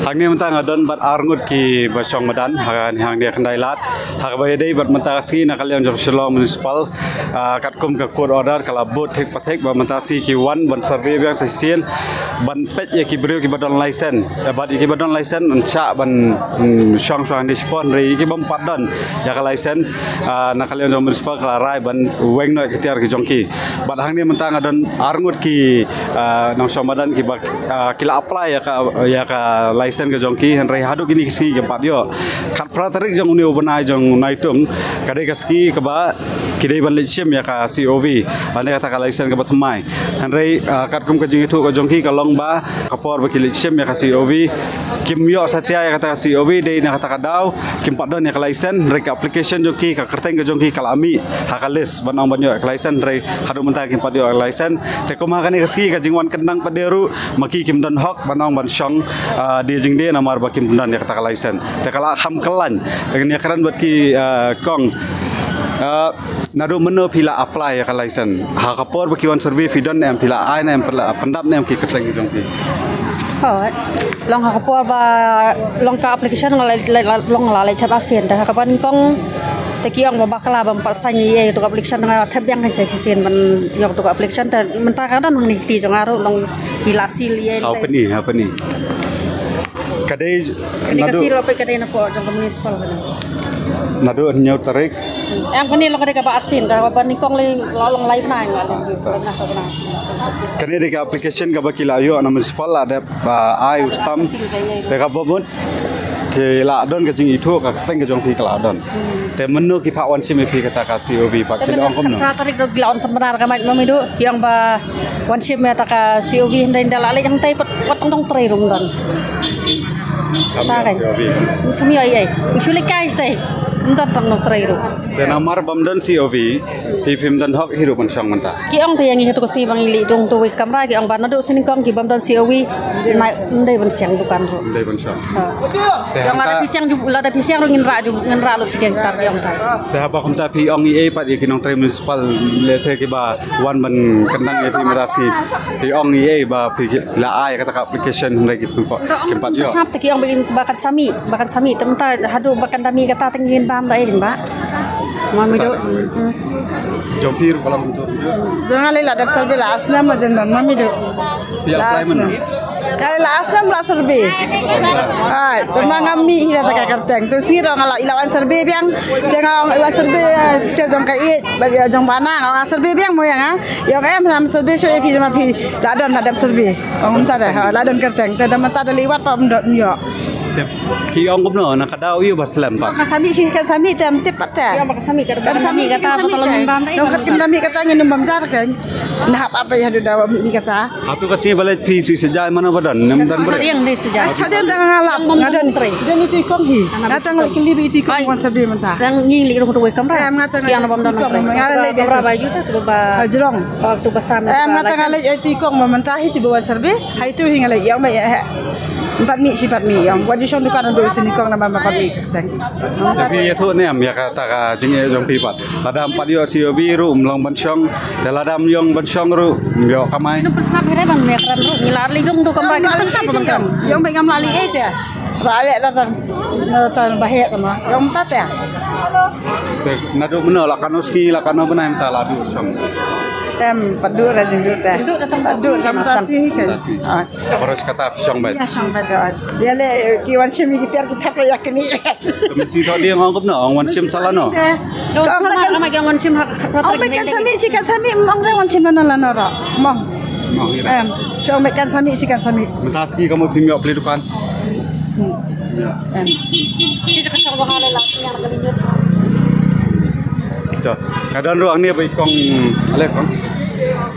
hang ni mentang adon bat arngut ki basong madan hang dia kendai lat hak baya dei bat mentasi nak kalian jong Shillong municipal kat kum ke court order kala bot thek pathek ba mentasi ki wan ban survey yang sesien ban pet ye ki breu ki badon license bat ki badon license cha ban shong shong di spon ri ki bom padon ya ka license nak kalian jong municipal kala rai ban weng noi ketiar ki jong ki bat hang ni mentang adon arngut ki nong shong madan ki kila apply ya ka license ke jong ki hen rai hadu kini si ke pat yo kat pratarik jong uni ubenai jong naitung kadai kaski ke ba kidai ban lechem ya ka COV ane kata ka license ke bathmai hen rai kat kum ke jing itu ke jong ki kalong ba kapor ba lechem ya ka COV kim yo satya ya kata COV dei na kata ka daw kim padon ya ka license rai ka application jong ki ka kerteng ke jong ki kalami hakalis banang banyo ka license rai hadu mentang kim padio license te kuma kani kaski ka jingwan kendang paderu maki kim don hok banang ban shong di jing de namar bakim dan ya kata ka license te kala kham kelan dengan ya karan buat ki kong nadu meno pila apply ya ka license ha kapor bakiwan survey fidon em pila ai na em pendap nem ki keteng jong ki long kapor ba long ka application long la lai thap asen ta ka ban kong te ki ong ba kala bam pasai ye to application nga thap yang hai sai sen ban yok to application ta menta ka dan ni ti jong aro long pila sil ye apa ni kadai nadu kasi lo pe kadai na po jong municipal nadu nyau tarik em kani lo kadai ka ba asin ka ba ni kong le long lai na na so na kani de application ka ba kila yo na municipal ada ai ustam te ka bomon ke la don ka jing itu ka teng ka jong pi ka la don te menu ki pha wan sim pi kata ka COV pa ki ong kom no tarik do glaun benar ka mai mamidu ki ang ba wan sim ta ka COV ndai ndala le yang tai pat tong trai rum don ta kai tumi ai usually kai stai ntar tong trai rum te namar bamdan COV pi phim dan hok hiru ban sang manta ki ang te yang hi to si bang ili dong to we kamera ki ang ba nadu sin kong ki bamdan COV nai ndai ban siang dukan ro ndai ban sang yang ada pisang juga ada pisang ngin ra lu tiang tar yang tar te ha ba kum ta pi ong ie pat ki nong trai municipal le se ki ba wan ban kendang e pi merasi pi ong ie ba pi la ai kata ka application ndai ki tempat tempat yo sap te ki ong bakan sami temta hadu bakan dami kata tengin bam dai jeng ba mami do jompir kalau untuk dengan lila dap serbe la asna majandan mami do pi apply mana kali la asna la serbe ai temang ami hina ta karteng tu siro ngala ilawan serbe biang tengah ilawan serbe se jong kai bagi jong bana ngala serbe biang moyang ha yang em ram serbe so pi ma pi la don dap serbe ong ta da la don karteng ta mata da liwat pa mdot yo ki ong kom no nak daw yu baslam pa kan sami tem tepat ta yang bakan sami kata tolong bam dai no kat kendami kata ngin bam jar kan nah apa ya dawa mi kata atu kasi balet fi si sejai mana badan nem dan ber yang dei sejak sadem dah ngalap ngadan dan itu ikon hi datang kili bi itu ikon sabi mentah dan nging li ro we kamera yang bam dan ngale kamera baju ta tu ba jrong waktu besan ngata ngale itu ikon mentah itu bawa serbe ha itu ngale yang ba ya empat mi yang wajib shon dukan do sini kong nama empat mi teng tapi ya tu nem ya kata ka jing e jong pi pat ladam pat yo COV ru long ban shong te ladam yong ban shong ru yo kamai itu persap hele ban me kan ru ngilar li dong do kamera kan persap ban yang bengam lali ya balik datang datang bahaya sama yang tat ya nadu mena lakanoski lakano benai mta ladu shong em padu rajin dut teh padu kamtasi kan harus kata shong bat ya shong bat dia le kiwan semi kita yakni mesti tho dia ngop no wan sim salah no kau kan sama yang wan sim oh mekan sami mong wan sim na la nora mong em cho mekan sami mentaski kamu pimyo beli dukan em ci ka sa hala la yang kalinyot cho kadang ruang ni ba ikong ale kong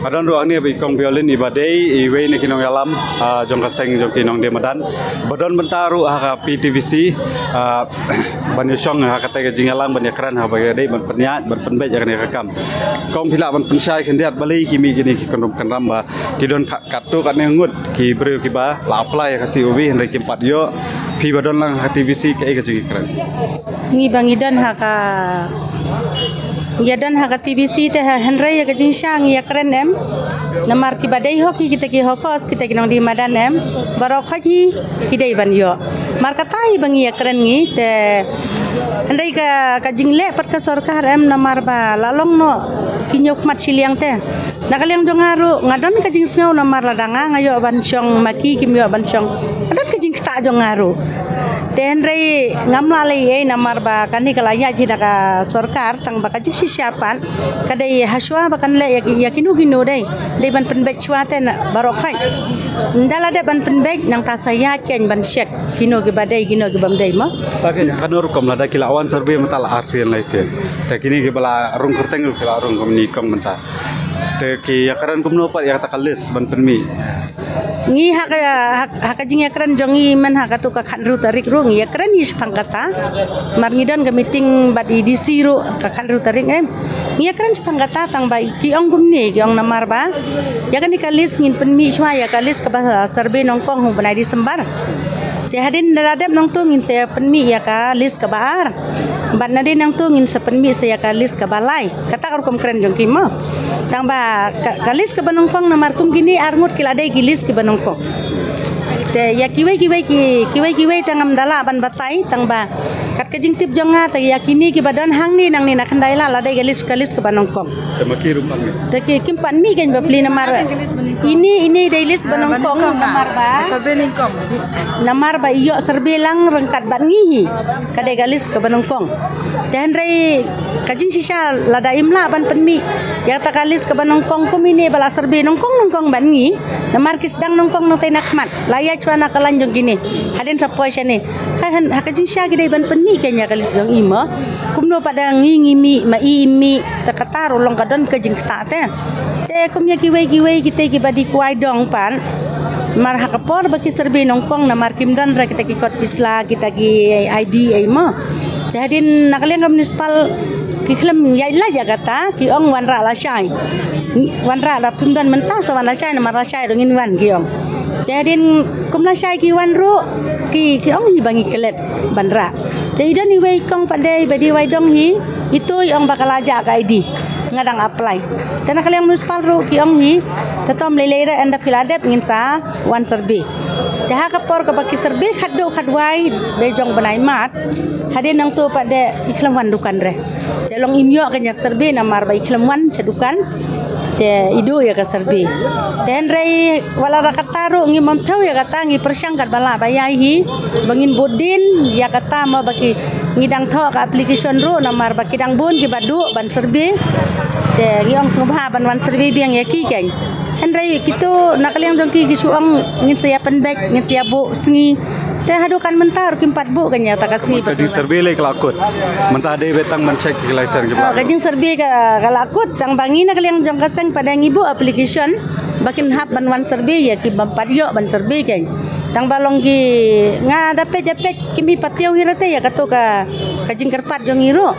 kadang ruang ni ba ikong violin ibadai iwe ni kinong yalam jong kaseng jong kinong demadan badon bentaru ha PTVC banyusong ha kata jingalang banyakran ha bagai ban penyak ban penbet jak ni rekam kong pila ban pensai kendiat bali kimi gini ki kondom kanram ba kidon katu kat ngut ki bru ki ba la apply ka COV henry ki 4 yo pi badon lang ha TVC ke ka jingi kran ngi bangidan ha ka ya dan hak TVC teh Henry ya kejing sang ya keren em namar ki badai hoki kita ki hokos kita ki nang di madan barok haji kidai ban yo mar katai bangi keren ngi te andai ka jingle pat ka sarkar namar ba lalong no kinyok mat siliang te nakaliang jongaru ngadon ka jing ngau namar ladanga ngayo ban syong maki kimyo ban syong adat ka jing ta jongaru tenrei ngamlalai namar ba kani kalaya jida ka sarkar tang ba kajik sisiapan kadai haswa ba kan le yakinu ginu dai ban penbek chwate na barokai ndala de ban penbek nang ta saya ken ban syek kino ge badai gino ge bamdai ma tapi kanur kom lada kilawan survey mental arsian laisen te kini ke bala rung kerteng kila rung kom ni kom menta te ki yakaran kom no pat ya takalis ban penmi ngi hak jing yakran jongi man hak tu ka khanru tarik ru ngi yakran is pangkata mar ngidan ga meeting badi di siru ka khanru tarik ngi yakran pangkata tang bai ki ong gumni ki ong namar ba ya kan dikalis ngin penmi chwa ya kalis ka survey nongkong hu banai di sembar te hadin daladep nong tu ngin saya penmi ya ka list ka baar ban nadi nang tu ngin sa penmi saya ka list ka balai kata kom keren jong ki mo tang ba kalis ke banongkong na markum gini arngut kiladai gilis ke banongkong te ya kiwai tangam dala ban batai tang ba kat kejing tip jonga te yakini ki badan hang ni nang ni nak handai la ladai kalis ke banongkong te maki rumpang ni te ki kimpan mi gen bapli namar ini dailis banongkong namar ba Survey ningkom. namar ba iyo serbe lang rengkat ban ngihi kadai galis ke banongkong dan rei kajing sisa lada imla ban penmi ya ta kalis ke banongkong kumine bala serbe nongkong ban ngi namar kisdang nongkong nang tenak mat laya cuana kalanjong gini hadin sapoi sene han hakajing sya gidai ban penmi kenya kalis jong ima kumno pada ngi mi ma imi takataro long kadon kajing kta te kumya kiwai kita ki badi kuai dong pan mar hakapor baki serbe nongkong na mar kimdan ra kita ki kot pisla kita ki ID ai mo hadin nakaliang municipal ki khlem yaila jagata ki ong wanra la syai wanra la pimdan menta sa wan la syai na mar la syai rongin wan ki ong hadin kumla syai ki wan ru ki ong hi bangi kelet banra te idan ni wei kong padai badi wai dong hi itu yang bakal ajak ka ID ngadang apply tena kaliang municipal ru ki ong hi tetom lelera anda piladep ngin sa wan serbe jaha kapor ka baki serbe khaddo khadwai de jong banai mat hadin nang tu pada iklam wan dukan re telong imyo kanyak serbe namar ba iklam wan cedukan te idu ya ka serbe ten rei wala rakataru ngi mamtau ya kata ngi persangkat bala bayai hi bangin budin ya kata ma baki ngidang tho ka application ru namar baki dang bun ki badu ban serbe te ngiong subha ban wan serbe biang ya ki keng henrei kitu nakaliang jongki kisuang ngin saya penbek ngin saya bu sengi te hadukan mentar kimpat bu kanya ta kasih kajing survey le kelakut mentah de betang mencek kelaisan ke kajing survey ka kalakut tang bangi nakaliang jong kacang pada ngibu application bakin hap ban wan survey ya ki bampat yo ban survey keng tang balong ki nga dapet kimi patio hirate ya katu ka kajing kerpat jong iro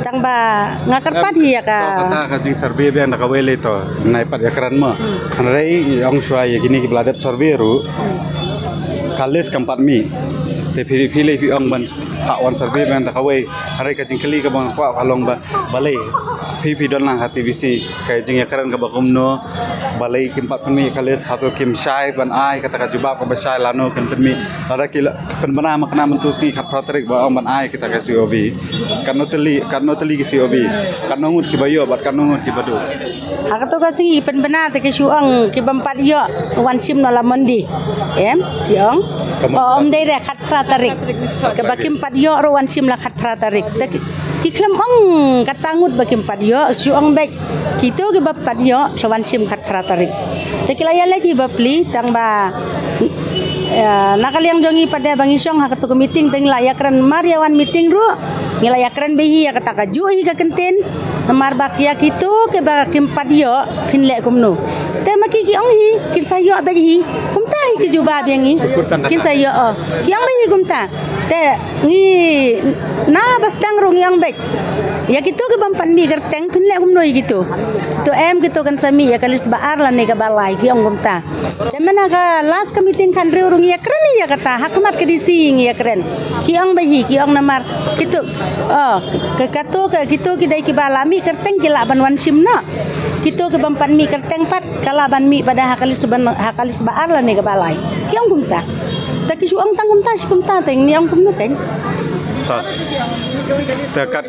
tang ba nga kerpat hi ya ka kajing survey be anda kawele to nai pat ya keran mo rei ong shwa ya gini ki bladet survey ru kalis kampat mi te pili pi ong ban hak wan survey be anda kawe rei kajing kali ka bang kwa kalong ba balai pi don lang hati visi kajing ya keran ka bakumno balai kimpat penmi kalis hatu kim syai ban ai kata ka jubab ka basai lano kan penmi ada kila penbana makna mentusi khat praterik ba ban ai kita ka COV kan noteli ki COV kan nongut ki bayo bat kan nongut ki badu hakatu ka si penbana te ki suang ki bampat yo wan sim no lamondi yong om dei re khat praterik ke bakim pat yo ro wan sim la khat praterik ki klem ong katangut bakim pat yo suang bek kitu ki bampat yo sawan sim khat praterik tekilaya lagi bapli tang ba nakaliang jongi pada bangisong hakatu meeting teng layakran mariawan meeting ru ngilayakran behi ya kata kajui ka kenten mar bakya kitu ke bakim padio pinle kumno te maki ki onghi kin sayo behi kumta hi ki juba bengi kin sayo ki ang behi kumta te ngi na basdang rung yang bek ya kitu ke bampan mi gerteng pinle kumno gitu to gitu kan sami ya kalis baar la ne ka balai ki ong kumta te mana ka last ka meeting kan rung ya kren ya kata hakmat ke dising ya kren ki ong behi ki ong namar gitu ke katu ke gitu ki dai ki balami kerteng ki la ban wan simna gitu ke bampan mi kerteng pat kalaban mi pada hakalis baar lah ni ke balai kiong kumta tak kisuang tang kumta si kumta teng ni ang kumnukeng kat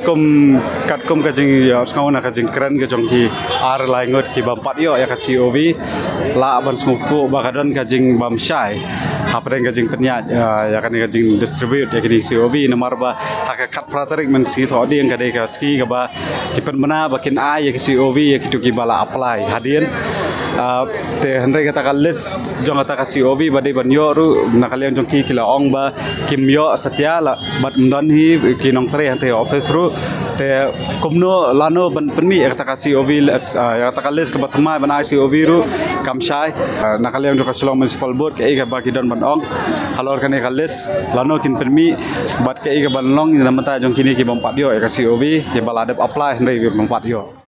kum ka jing ya skau na ka jing keren ka jong ki ar lai ngot ki bam pat yo ya ka COV la ban smuku bakadon ka jing bam syai hapren ka jing penyat ya kan ka jing distribute ya ki COV nomor ba haka kat pratarik men si tho ding ka de ka ski ka ba ki pen mana bakin ai ya ki COV ya ki tu ki bala apply hadien te henry kata kalis jong kata ka COV bade ban yo ru nakalian jong ki kila ong ba kim yo satya la bat mdan hi ki nong tre ante office ru te kumno lano ban penmi kata ka COV ya kata kalis ke batma ban COV ru kam syai nakalian jong ka Shillong Municipal Board ke ka ba ki don ban ong halor kan kalis lano kin penmi bat ke ka ban long na mata jong kini ki bam pat yo ka COV ke baladep apply henry bam pat yo